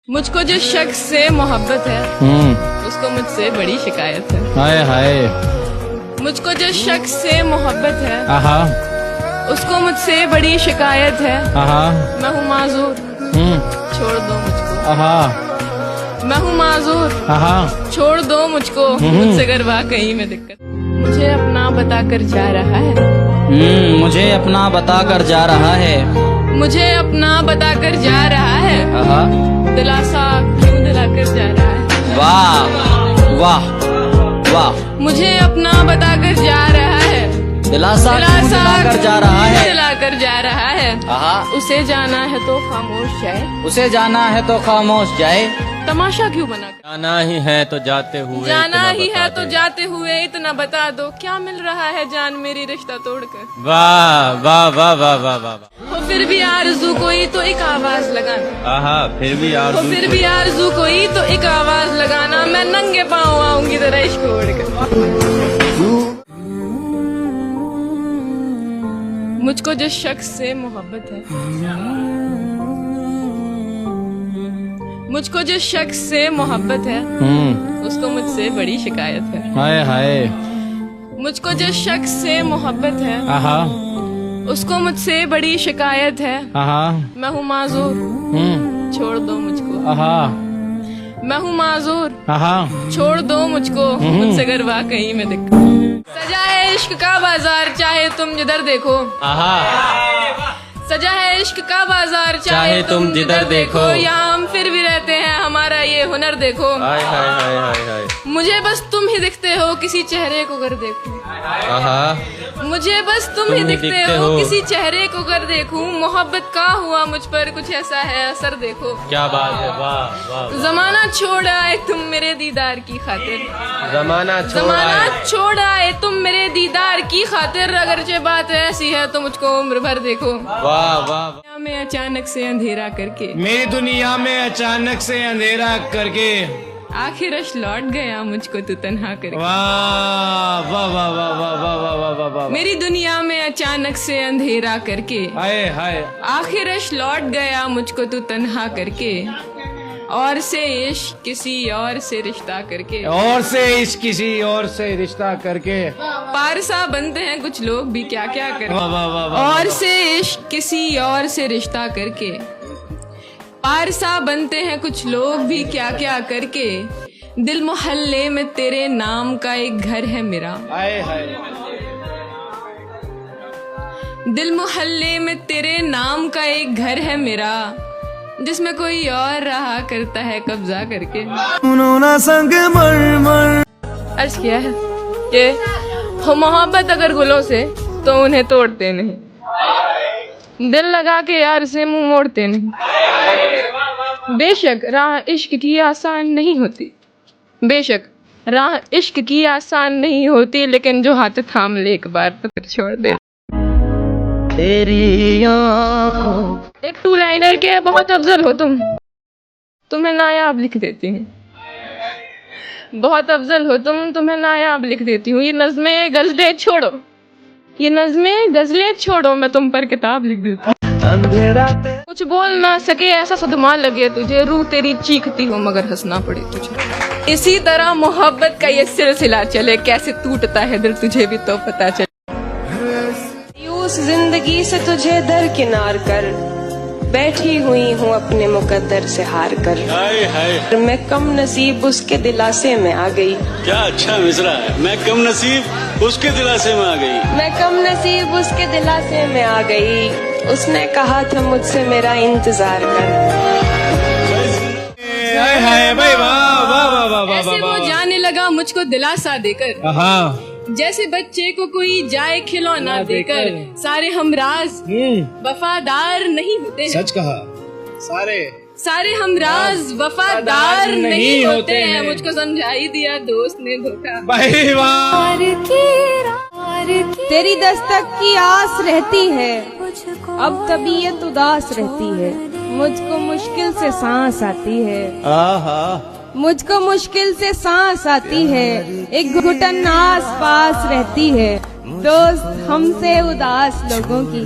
मुझको जिस शख्स से मोहब्बत है उसको मुझसे बड़ी शिकायत है। हाय हाय। मुझको जिस शख्स से मोहब्बत है आहा उसको मुझसे बड़ी शिकायत है। आहा मैं हूँ माजूर, छोड़ दो मुझको। आहा मैं हूँ माजूर, आहा छोड़ दो मुझको। मुझसे अगर वाकई में दिक्कत मुझे अपना बताकर जा रहा है। मुझे अपना बताकर जा रहा है। मुझे अपना बताकर जा रहा है। आहा दिलासा क्यों दिलाकर जा रहा है। वाह वाह वाह। मुझे अपना बताकर जा रहा है। दिलासा क्यों दिलाकर जा रहा है। दिलाकर जा रहा है। आहा उसे जाना है तो खामोश जाए। उसे जाना है तो खामोश जाए। तमाशा क्यों बना कर जाना ही है तो जाते हुए जाना इतना ही बता है तो दे। जाते हुए इतना बता दो। क्या मिल रहा है जान मेरी रिश्ता तोड़कर। वाह वाह वाह वाह वाह वाह वाह। हो फिर भी आरज़ू कोई तो एक आवाज लगाना। आहा फिर भी यार हो फिर भी आरज़ू कोई तो एक आवाज लगाना। मैं नंगे पाँव आऊंगी तेरा इश्क छोड़कर। मुझको जिस शख्स से मोहब्बत है मुझको जिस शख्स से मोहब्बत है उसको मुझसे बड़ी शिकायत है। हाय हाय। मुझको जिस शख्स से मोहब्बत है आहा उसको मुझसे बड़ी शिकायत है। आहा मैं हूँ माजूर, छोड़ दो मुझको। आहा मैं हूँ माजूर, आहा छोड़ दो मुझको। मुझसे अगर वाकई में दिक्कत सजा है इश्क का बाजार चाहे तुम जिधर देखो। आहा सजा है इश्क का बाजार चाहे तुम जिधर देखो। यहाँ हम फिर भी रहते हैं हमारा ये हुनर देखो। हाय हाय हाय हाय हाय। मुझे बस तुम ही दिखते हो किसी चेहरे को अगर देखूं। आहा मुझे बस तुम ही दिखते हो किसी चेहरे को अगर देखूं। मोहब्बत का हुआ मुझ पर कुछ ऐसा है असर देखो। क्या बात है। वाह वाह। जमाना छोड़ आए तुम मेरे दीदार की खातिर। जमाना छोड़ आए तुम मेरे दीदार की खातिर। अगरचे बात ऐसी है तो मुझको उम्र भर देखो। वाह वाह। दुनिया में अचानक से अंधेरा करके मेरी दुनिया में अचानक से अंधेरा करके आखिर रश लौट गया मुझको तू तन्हा करके। वाह वाह वाह वाह वाह वाह वाह वाह वाह वाह। मेरी दुनिया में अचानक से अंधेरा करके हाय हाय। आखिर रश लौट गया मुझको तू तन्हा करके। और से इश्क किसी और से रिश्ता करके। और से इस किसी और से रिश्ता करके। पारसा बनते हैं कुछ लोग भी क्या क्या करके। वाह वाह वाह वाह। और से इश्क किसी और से रिश्ता करके। पारसा बनते हैं कुछ लोग भी क्या क्या करके। दिल मोहल्ले में तेरे नाम का एक घर है मेरा। हाय हाय। दिल मोहल्ले में तेरे नाम का एक घर है मेरा जिसमें कोई और रहा करता है कब्जा करके। अर्ज किया है कि हो मोहब्बत अगर गुलों से तो उन्हें तोड़ते नहीं। दिल लगा के यार से मुंह मोड़ते नहीं। बेशक राह इश्क की आसान नहीं होती। बेशक राह इश्क की आसान नहीं होती। लेकिन जो हाथ थाम ले एक बार तो फिर छोड़ दे। तेरी आँखों। एक टू लाइनर के बहुत अफजल हो तुम। तुम्हें नायाब लिख देती हूँ। बहुत अफजल हो तुम। तुम्हें नायाब लिख देती हूँ। ये नज़्में गज़लें छोड़ो। ये नज़्में गज़लें छोड़ो। मैं तुम पर किताब लिख देती हूँ। कुछ बोल ना सके ऐसा सदमा लगे तुझे। रूह तेरी चीखती हो मगर हंसना पड़े तुझे। इसी तरह मोहब्बत का ये सिलसिला चले। कैसे टूटता है दिल तुझे भी तो पता चले। उस जिंदगी से तुझे दरकिनार कर बैठी हुई हूँ अपने मुकद्दर से हार कर। हाय हाय। मैं कम नसीब उसके दिलासे में आ गई। क्या अच्छा मिसरा है। मैं कम नसीब उसके दिलासे में आ गई। मैं कम नसीब उसके दिलासे में आ गई। उसने कहा था मुझसे मेरा इंतजार कर। हाय हाय भाई। वाह वाह वाह वाह वाह ऐसे वो जाने लगा मुझको दिलासा देकर। वाह। जैसे बच्चे को कोई जाए खिलौना देकर। सारे हमराज वफादार नहीं होते हैं। सच कहा। सारे हमराज वफादार नहीं होते हैं। मुझको समझा ही दिया दोस्त ने धोखा। भाई वाह। तेरी दस्तक की आस रहती है अब तबीयत उदास रहती है। मुझको मुश्किल से सांस आती है। आहा। मुझको मुश्किल से सांस आती है। एक घुटन आस पास रहती है। दोस्त हमसे उदास लोगों की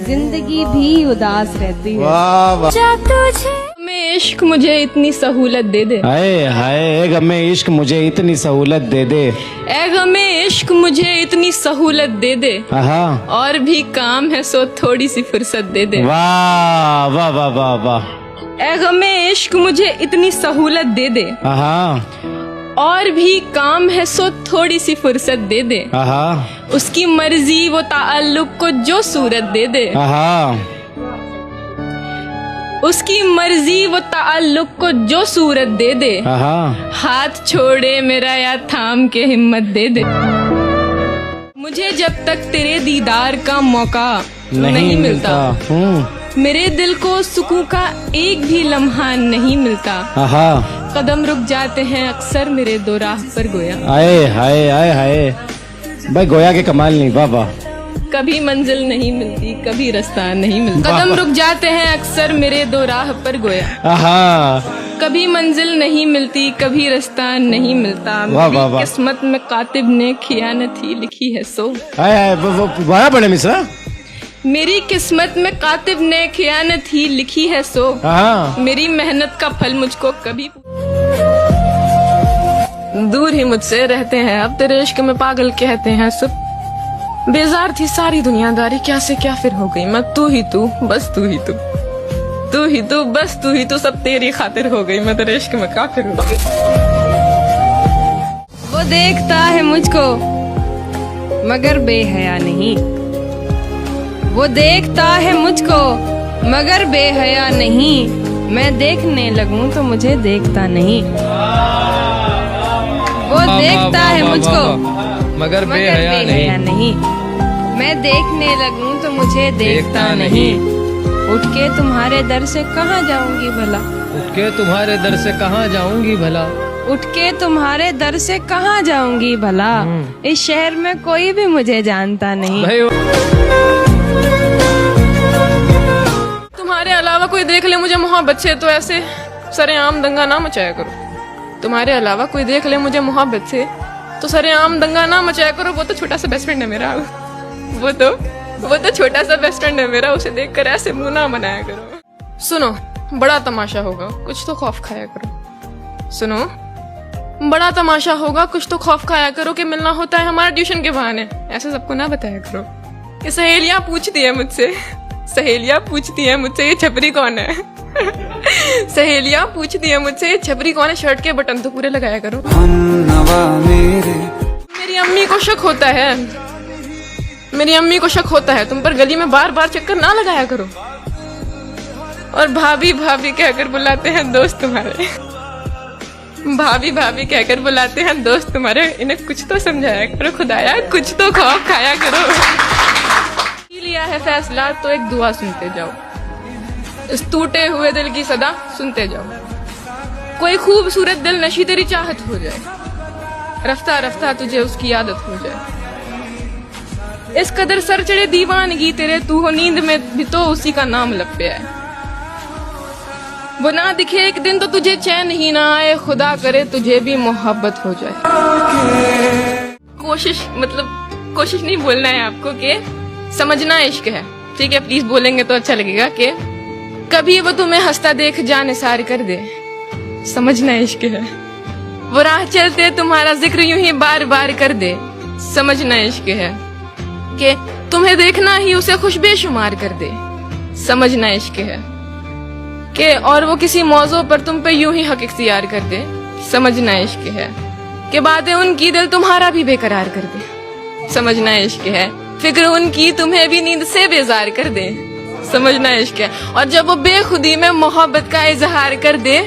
जिंदगी भी उदास रहती है। वाह वाह। में इश्क मुझे इतनी सहूलत दे दे, हाय हाय ए गमे इश्क मुझे इतनी सहूलत दे दे, ए गमे इश्क मुझे इतनी सहूलत दे दे, हाँ और भी काम है सो थोड़ी सी फुर्सत दे दे। वाह वाह वाह वाह वाह, ए गमे इश्क मुझे इतनी सहूलत दे दे, हाँ और भी काम है सो थोड़ी सी फुर्सत दे दे। हाँ उसकी मर्जी वो ताल्लुक को जो सूरत दे दे, हाँ, उसकी मर्जी वो ताल्लुक को जो सूरत दे दे। हाँ हाथ छोड़े मेरा या थाम के हिम्मत दे दे। मुझे जब तक तेरे दीदार का मौका नहीं मिलता, मेरे दिल को सुकून का एक भी लम्हा नहीं मिलता। हाँ कदम रुक जाते हैं अक्सर मेरे दो राह पर गोया। आए हाय आए हाय भाई, गोया के कमाल नहीं, वाह वाह। कभी मंजिल नहीं मिलती, कभी रास्ता नहीं मिलता। कदम रुक जाते हैं अक्सर मेरे दो राह पर गोया। हाँ कभी मंजिल नहीं मिलती, कभी रास्ता नहीं मिलता। वाह, वाह, मेरी वाह। किस्मत में कातिब ने खियानत ही लिखी है सो। हाय हाय, वो बड़ा बड़े मिश्रा। मेरी किस्मत में कातिब ने खियानत ही लिखी है सो। हाँ मेरी मेहनत का फल मुझको कभी दूर ही मुझसे रहते हैं, अब तेरे इश्क में पागल कहते हैं सब। बेजार थी सारी दुनियादारी, क्या से क्या फिर हो गई मैं। तू ही तू, बस तू ही तू, तू ही तू, बस तू ही तू, सब तेरी खातिर हो गई मैं तेरे इश्क में काफिर हो गई। वो देखता है मुझको मगर बेहया नहीं, वो देखता है मुझको मगर बेहया नहीं। मैं देखने लगूं तो मुझे देखता नहीं। वो देखता है मुझको मगर बेहया नहीं। मैं देखने लगूं तो मुझे देखता नहीं। उठ के तुम्हारे दर से कहाँ जाऊंगी भला, उठ के तुम्हारे दर से कहाँ जाऊंगी भला, उठ के तुम्हारे दर से कहाँ जाऊंगी भला। इस शहर में कोई भी मुझे जानता नहीं। तुम्हारे अलावा कोई देख ले मुझे मोहब्बत से तो ऐसे सरेआम दंगा ना मचाया करो। तुम्हारे अलावा कोई देख ले मुझे मोहब्बत से तो सरेआम दंगा ना मचाया करो। वो तो छोटा सा बेस्ट फ्रेंड है मेरा, वो तो छोटा सा बेस्ट फ्रेंड है मेरा, उसे देखकर ऐसे मुंह ना बनाया करो। सुनो बड़ा तमाशा होगा, कुछ तो खौफ खाया करो। सुनो बड़ा तमाशा होगा, कुछ तो खौफ खाया करो कि मिलना होता है हमारा ट्यूशन के बहाने, ऐसे सबको ना बताया करो। ये सहेलियां पूछती है मुझसे, सहेलियां पूछती है मुझसे ये छपरी कौन है। सहेलियां पूछती है मुझसे ये छपरी कौन है, शर्ट के बटन तो पूरे लगाया करो। मेरी अम्मी को शक होता है, मेरी अम्मी को शक होता है तुम पर, गली में बार बार चक्कर ना लगाया करो। और भाभी भाभी कहकर बुलाते हैं दोस्त तुम्हारे, भाभी भाभी कहकर बुलाते हैं दोस्त तुम्हारे। इन्हें कुछ तो समझाया करो खुदाया, कुछ तो खौफ खाया करो। लिया है फैसला तो एक दुआ सुनते जाओ, इस टूटे हुए दिल की सदा सुनते जाओ। कोई खूबसूरत दिल नशी तेरी चाहत हो जाए, रफ्ता रफ्ता तुझे उसकी आदत हो जाए। इस कदर सर चढ़े दीवानगी तेरे, तू हो नींद में भी तो उसी का नाम लपया है। वो ना दिखे एक दिन तो तुझे चैन ही ना आए, खुदा करे तुझे भी मोहब्बत हो जाए। कोशिश मतलब कोशिश नहीं बोलना है आपको कि समझना इश्क है, ठीक है? प्लीज बोलेंगे तो अच्छा लगेगा कि कभी वो तुम्हें हंसता देख जान सार कर दे, समझना इश्क है। वो राह चलते तुम्हारा जिक्र यूं ही बार बार कर दे, समझना इश्क है। कि तुम्हें देखना ही उसे खुश बेशुमार कर दे, समझना इश्क है। कि और वो किसी मौजू पर तुम पे यूं ही हक इख्तियार कर दे, समझना इश्क है। कि बातें उनकी दिल तुम्हारा भी बेकरार कर दे, समझना इश्क है। फिक्र उनकी तुम्हें भी नींद से बेजार कर दे, समझना इश्क है। और जब वो बेखुदी में मोहब्बत का इजहार कर दे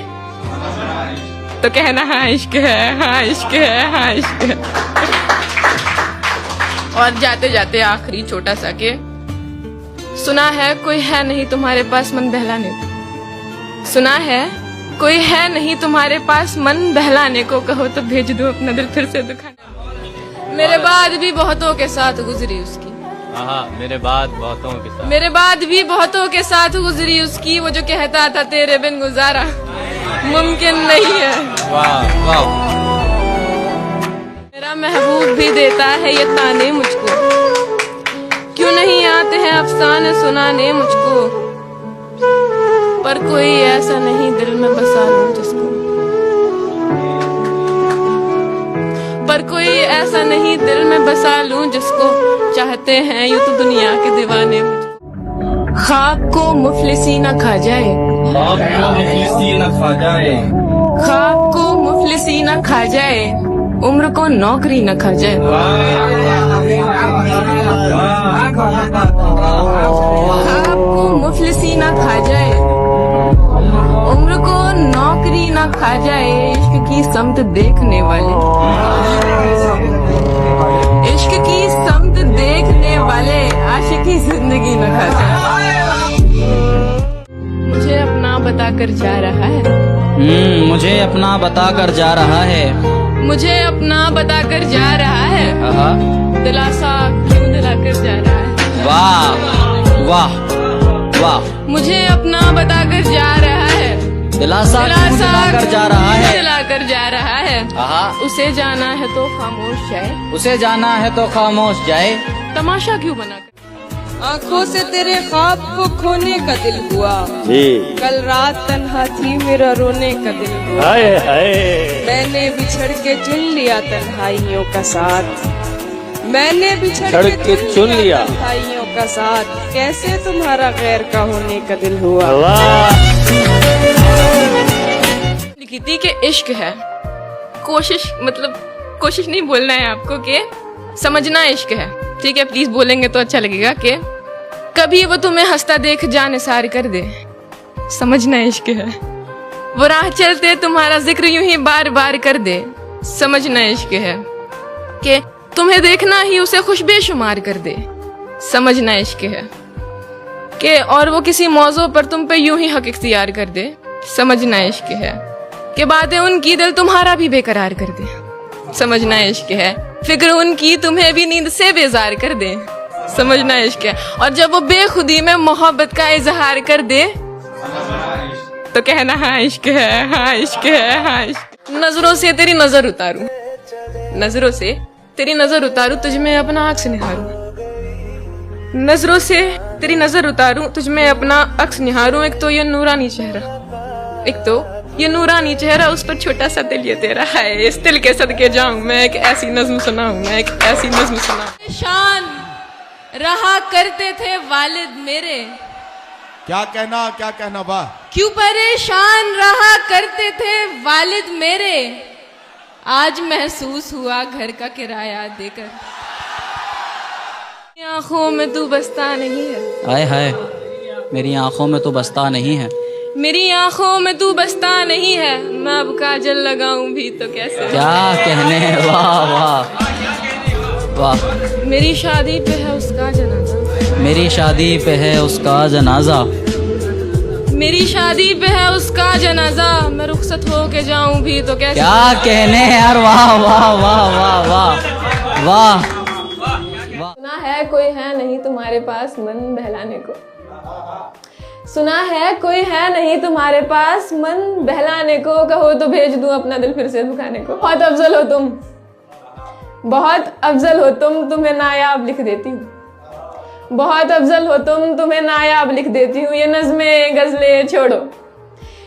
तो कहना हाँ इश्क है, हाँ इश्क है, हाँ इश्क है। और जाते जाते आखिरी छोटा सा के सुना है कोई है नहीं तुम्हारे पास मन बहलाने को, सुना है कोई है नहीं तुम्हारे पास मन बहलाने को, कहो तो भेज दो अपना दिल फिर से दुखाने। मेरे बाद भी बहुतों के साथ गुजरी उसकी, मेरे बाद बहुतों के साथ, मेरे बाद भी बहुतों के साथ गुजरी उसकी। वो जो कहता था तेरे बिन गुजारा मुमकिन नहीं है, वाह वाह। मेरा महबूब भी देता है ये ताने मुझको, क्यों नहीं आते हैं अफसाने सुनाने मुझको। पर कोई ऐसा नहीं दिल में बसा लूं जिसको, पर कोई ऐसा नहीं दिल में बसा लूं जिसको चाहते हैं यूं तो दुनिया के दीवाने मुझको। खाक को मुफलिसी न खा जाए, खाक को मुफलिसी न खा जाए, उम्र को नौकरी न खा जाए। खाक को मुफलिसी न खा जाए, उम्र को नौकरी न खा जाए। इश्क की समत देखने वाले, इश्क की समत देखने वाले आशिकी जिंदगी न खा जाए। मुझे अपना बताकर जा रहा है, मुझे अपना बताकर जा रहा है। मुझे अपना बताकर जा रहा है, आहा, दिलासा क्यों दिलाकर जा रहा है। वाह वाह वाह, मुझे अपना बताकर जा रहा है, दिलासा क्यों दिलाकर जा रहा है। दिलाकर जा रहा है। आहा, उसे जाना है तो खामोश जाए, उसे जाना है तो खामोश जाए। तमाशा क्यों बना कर। आंखों से तेरे ख्वाब को खोने का दिल हुआ, कल रात तन्हा थी मेरा रोने का दिल हुआ। मैंने बिछड़ के चुन लिया तन्हाइयों का साथ, मैंने बिछड़ के चुन लिया तन्हाइयों का साथ। कैसे तुम्हारा गैर का होने का दिल हुआ। लिखी थी कि इश्क है, कोशिश मतलब कोशिश नहीं बोलना है आपको कि समझना इश्क है, ठीक है। प्लीज बोलेंगे तो अच्छा लगेगा कि कभी वो तुम्हें हंसता देख जान सार कर दे, समझना इश्क है। वो राह चलते तुम्हारा जिक्र यूं ही बार बार कर दे, समझना इश्क है। कि तुम्हें देखना ही उसे खुश बेशुमार कर दे, समझना इश्क है। कि और वो किसी मौजू पर तुम पे यूं ही हक इख्तियार कर दे, समझना इश्क है। कि बातें उनकी दिल तुम्हारा भी बेकरार कर दे, समझना इश्क है। फिक्र उनकी तुम्हें भी नींद से बेजार कर दे, समझना इश्क है। और जब वो बेखुदी में मोहब्बत का इजहार कर दे तो कहना हाँ इश्क है, हाँ इश्क है, हाँ इश्क। नजरों से तेरी नजर उतारूं, नजरों से तेरी नजर उतारूं, तुझमें अपना अक्स निहारूं। नजरों से तेरी नजर उतारूं, तुझमें अपना अक्स निहारूं। एक तो ये नूरानी चेहरा, एक तो ये नूरानी चेहरा, उस पर छोटा सा दिल ये तेरा है। इस दिल के सदके जाऊं मैं, एक ऐसी नज्म सुनाऊं मैं, एक ऐसी नज्म सुनाऊं। परेशान रहा करते थे वालिद मेरे, क्या कहना वाह। क्यों परेशान रहा करते थे वालिद मेरे, आज महसूस हुआ घर का किराया देकर। आंखों में तू बसता नहीं है, हाय हाय, मेरी आंखों में तो बसता नहीं है। मेरी आंखों में तू बसता नहीं है, मैं अब काजल लगाऊं भी तो कैसे। क्या कहने, वाह वाह वाह। मेरी शादी पे है उसका जनाजा, मेरी शादी पे है उसका जनाजा, मेरी शादी पे है उसका जनाजा, मैं रुखसत हो के जाऊं भी तो कैसे। क्या कहने यार, वाह वाह वाह वाह वाह वाह। सुना है कोई है नहीं तुम्हारे पास मन बहलाने को, सुना है कोई है नहीं तुम्हारे पास मन बहलाने को। कहो तो भेज दूं अपना दिल फिर से दुखाने को। बहुत अफजल हो तुम, बहुत अफजल हो तुम, तुम्हें नायाब लिख देती हूँ। बहुत अफजल हो तुम, तुम्हें नायाब लिख देती हूँ। ये नज़में गजलें छोड़ो,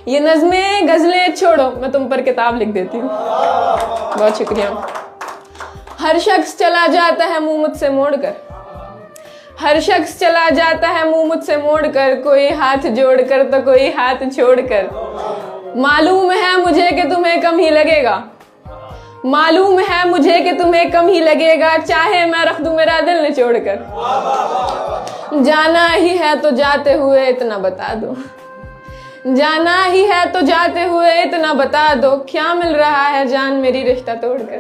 ये नज़में गजलें छोड़ो, मैं तुम पर किताब लिख देती हूँ। बहुत शुक्रिया। हर शख्स चला जाता है मुंह मुझसे मोड़कर, हर शख्स चला जाता है मुंह मुझसे मोड़कर, कोई हाथ जोड़कर तो कोई हाथ छोड़कर। मालूम है मुझे कि तुम्हें कम ही लगेगा, मालूम है मुझे कि तुम्हें कम ही लगेगा, चाहे मैं रख दूं मेरा दिल निचोड़कर। जाना ही है तो जाते हुए इतना बता दो, जाना ही है तो जाते हुए इतना बता दो, क्या मिल रहा है जान मेरी रिश्ता तोड़कर।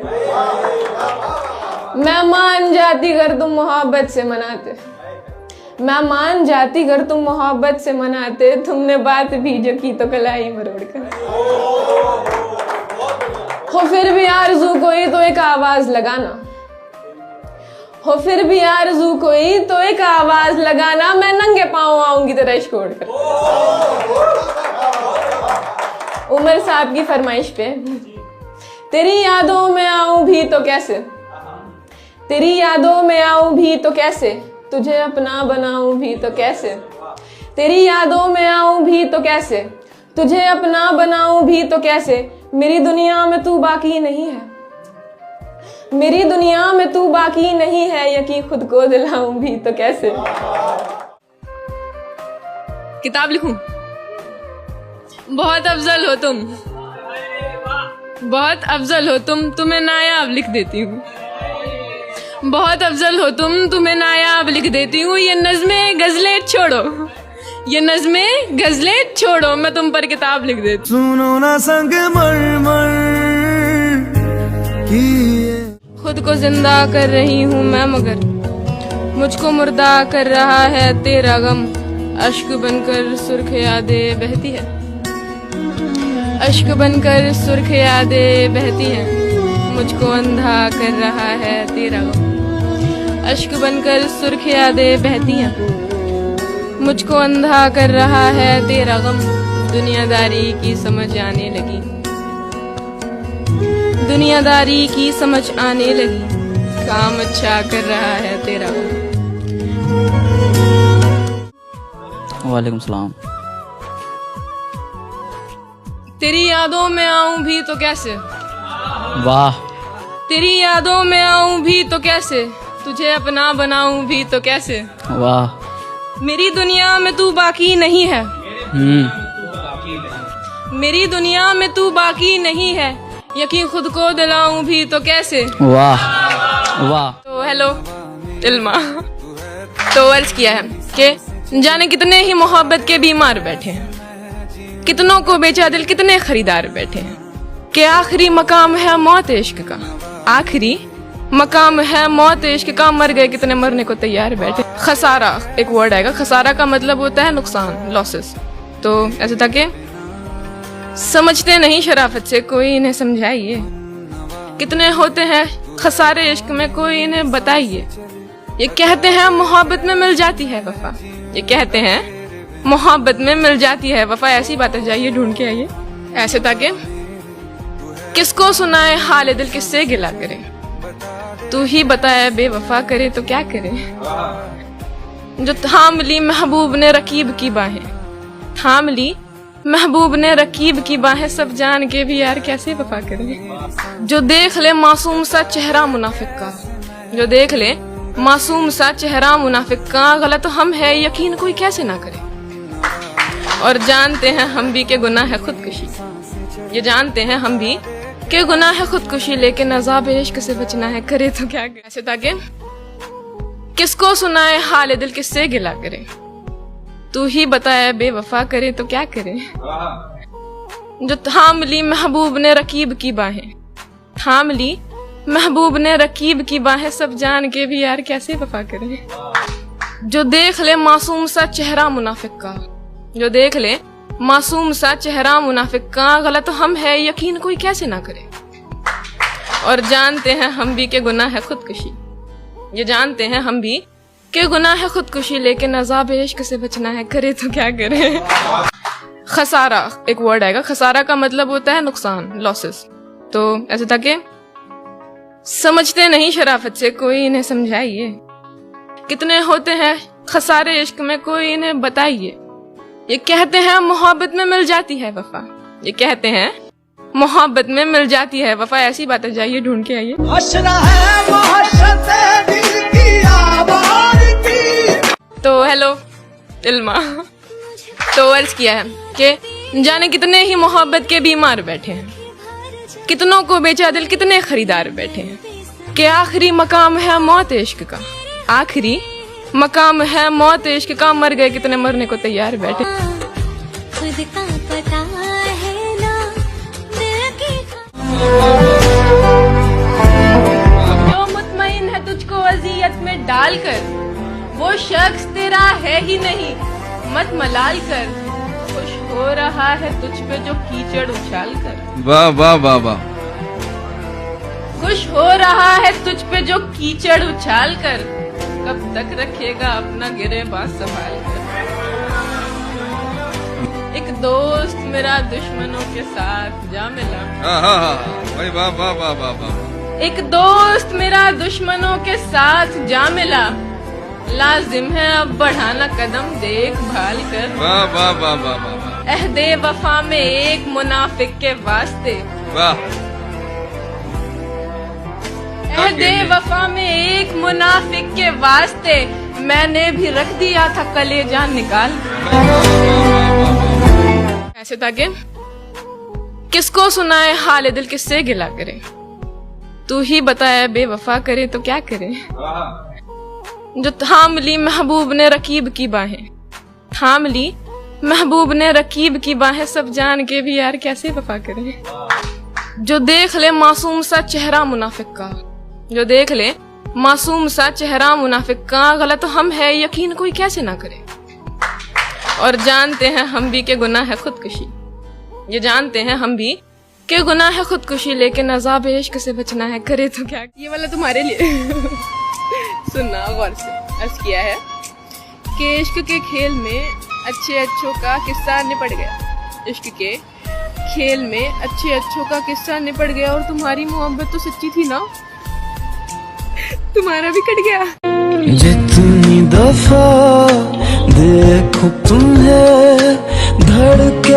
मैं मान जाती अगर तुम मोहब्बत से मनाते, मैं मान जाती अगर तुम मोहब्बत से मनाते, तुमने बात भी जो की तो कलाई मरोड़ कर। हो फिर भी आरज़ू कोई तो एक आवाज लगाना, हो फिर भी आरज़ू कोई तो एक आवाज लगाना, मैं नंगे पाँव आऊंगी तेरा इश्क ओढ़कर। उमर साहब की फरमाइश पे, तेरी यादों में आऊं भी तो कैसे, तेरी यादों में आऊं भी तो कैसे, तुझे अपना बनाऊं भी तो कैसे, तेरी यादों में आऊं भी तो कैसे, तुझे अपना बनाऊं भी तो कैसे, मेरी दुनिया में तू बाकी नहीं है, मेरी दुनिया में तू बाकी नहीं है, यकीन खुद को दिलाऊं भी तो कैसे। किताब लिखूं? बहुत अफजल हो तुम, बहुत अफजल हो तुम, तुम्हें नायाब लिख देती हूँ। बहुत अफजल हो तुम, तुम्हें नायाब लिख देती हूँ। ये नज़्में गज़लें छोड़ो, ये नज़्में गज़लें छोड़ो, मैं तुम पर किताब लिख देती हूँ। सुनो ना संग मर खुद को जिंदा कर रही हूँ मैं मगर मुझको मुर्दा कर रहा है तेरा गम। अश्क बनकर सुर्ख यादें बहती है, अश्क बनकर सुर्ख यादें बहती हैं, मुझको अंधा कर रहा है तेरा गम। अश्क बनकर सुर्ख यादें बहती हैं, मुझको अंधा कर रहा है तेरा गम। दुनियादारी की समझ आने लगी, दुनियादारी की समझ आने लगी, काम अच्छा कर रहा है तेरा गम। वालेकुम सलाम। तेरी यादों में आऊं भी तो कैसे, वाह। तेरी यादों में आऊं भी तो कैसे, तुझे अपना बनाऊं भी तो कैसे। वाह। मेरी दुनिया में तू बाकी नहीं है, मेरी दुनिया में तू बाकी नहीं है, यकीन खुद को दिलाऊं भी तो कैसे। वाह वाह। तो हेलो इल्मा, तो अर्ज किया है कि जाने कितने ही मोहब्बत के बीमार बैठे हैं, कितनों को बेचा दिल कितने खरीदार बैठे हैं, कि आखिरी मकाम है मौत इश्क का, आखिरी मकाम है मौत इश्क का, मर गए कितने मरने को तैयार बैठे। खसारा एक वर्ड आएगा, खसारा का मतलब होता है नुकसान, लॉसेस। तो ऐसे था कि समझते नहीं शराफत से, कोई इन्हें समझाइए, कितने होते हैं खसारे इश्क में, कोई इन्हें बताइए। ये कहते हैं मोहब्बत में मिल जाती है वफा, ये कहते हैं मोहब्बत में मिल जाती है वफा, ऐसी बातें जाइए ढूंढ के आइए। ऐसे ताकि किसको सुनाए हाल दिल, किससे गिला करे, तू ही बताए बेवफा करे तो क्या करे। जो थाम ली महबूब ने रकीब की बाहें, थाम ली महबूब ने रकीब की बाहें, सब जान के भी यार कैसे वफा करे। जो देख ले मासूम सा चेहरा मुनाफिक का, जो देख ले मासूम सा चेहरा मुनाफिक का, गलत हम है यकीन कोई कैसे ना करे। और जानते हैं हम भी के गुनाह है खुदकुशी, ये जानते हैं हम भी के गुनाह है खुदकुशी, लेकिन अज़ाब इश्क से बचना है, करे तो क्या करे। ऐसे ताकि किसको सुनाए हाल दिल, किससे गिला करे, तू ही बताए बेवफा करे तो क्या करे। जो थाम ली महबूब ने रकीब की बाहें, थाम ली महबूब ने रकीब की बाहें, सब जान के भी यार कैसे वफा करे। जो देख ले मासूम सा चेहरा मुनाफिक का, जो देख ले मासूम सा चेहरा मुनाफिक का, गलत हम है यकीन कोई कैसे ना करे। और जानते हैं हम भी के गुनाह है खुदकुशी, ये जानते हैं हम भी के गुनाह है खुदकुशी, लेकिन अज़ाब इश्क से बचना है, करे तो क्या करे। खसारा एक वर्ड आएगा, खसारा का मतलब होता है नुकसान, लॉसेस। तो ऐसे था कि समझते नहीं शराफत से, कोई इन्हें समझाइए, कितने होते हैं खसारे इश्क में, कोई इन्हें बताइए। ये कहते हैं मोहब्बत में मिल जाती है वफा, ये कहते हैं मोहब्बत में मिल जाती है वफा, ऐसी बातें जाइए ढूंढ के आइए। तो हेलो इल्मा, तो अर्ज किया है कि जाने कितने ही मोहब्बत के बीमार बैठे हैं, कितनों को बेचा दिल कितने खरीदार बैठे हैं, कि आखिरी मकाम है मौत इश्क का, आखिरी मकाम है मौत इश्क का, मर गए कितने मरने को तैयार बैठे। खुद का पता है ना दिल की। जो मुतमईन है तुझको अजियत में डालकर, वो शख्स तेरा है ही नहीं, मत मलाल कर। खुश हो रहा है तुझ पे जो कीचड़ उछाल कर, वाह वाह वाह वाह। खुश हो रहा है तुझ पे जो कीचड़ उछाल कर, कब तक रखेगा अपना गिरेबान संभाल कर। एक दोस्त मेरा दुश्मनों के साथ जा मिला, भाई वाह वाह वाह वाह वाह। एक दोस्त मेरा दुश्मनों के साथ जा मिला, लाजिम है अब बढ़ाना कदम देखभाल कर। वाह वाह वाह वाह वाह वाह अहदे वफा में एक मुनाफिक के वास्ते, वाह अहदे वफा में एक मुनाफिक के वास्ते मैंने भी रख दिया था कलेजा निकाल। ऐसे ताकि किसको सुनाए हाल दिल, किससे गिला करे, तू ही बताया बेवफा करे तो क्या करे। जो थाम ली महबूब ने रकीब की बाहें, थाम ली महबूब ने रकीब की बाहें, सब जान के भी यार कैसे वफा करे। जो देख ले मासूम सा चेहरा मुनाफिक का, जो देख ले मासूम सा चेहरा मुनाफिक का, गलत हम है यकीन कोई कैसे ना करे। और जानते हैं हम भी के गुनाह है खुदकुशी, ये जानते हैं हम भी के गुनाह है खुदकुशी, लेकिन अज़ाब इश्क से बचना है, करे तो क्या। ये वाला तुम्हारे लिए सुनना गौर से। अर्ज किया है कि इश्क के खेल में अच्छे अच्छों का किस्सा निपट गया, इश्क के खेल में अच्छे अच्छों का किस्सा निपट गया, और तुम्हारी मोहब्बत तो सच्ची थी ना, तुम्हारा भी कट गया। जितनी दफा देखो तुम्हें धड़के